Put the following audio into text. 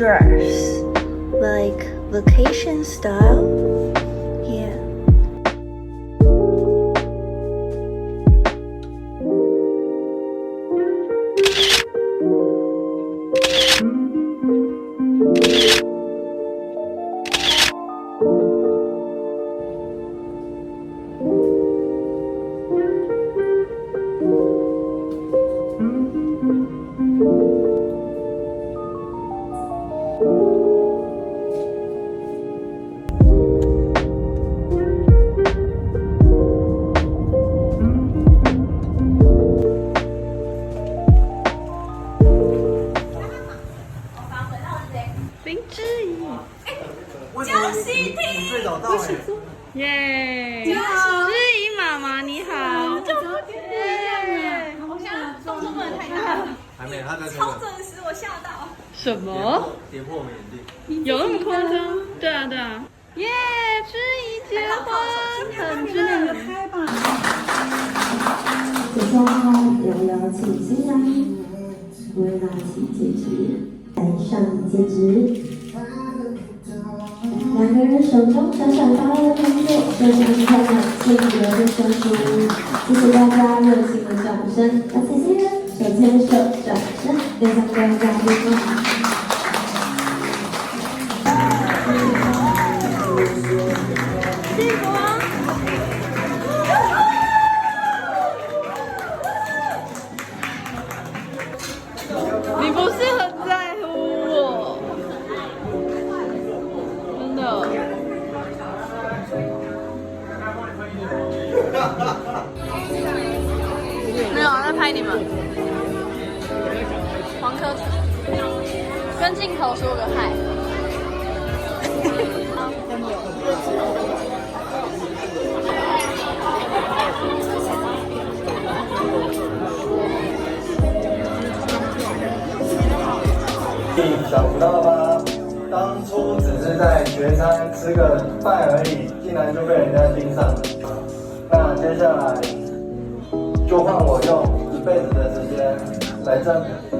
dress, like vacation style. Yeah. 林之怡，江西听，最早到哎，耶！之怡妈妈你好，耶！我现在动作不能太大，还没，他在超准时，我吓到。什么？跌破我们眼镜。有那么夸张？对啊对啊，耶！之怡结婚，很正。开吧。这时候要邀请新郎为拿起戒指，戴上戒指。两个人手中闪闪发亮的动作，就像是快乐幸福的生书。谢谢大家热情的掌声，那谢谢手牵手，掌声，点上各位嘉宾们。幸福啊！你不是很在乎我，真的。没有啊，在拍你们。黄科子，跟镜头说个嗨。想不到吧？当初只是在学餐吃个饭而已，竟然就被人家盯上了。那接下来就换我用一辈子的时间来证明。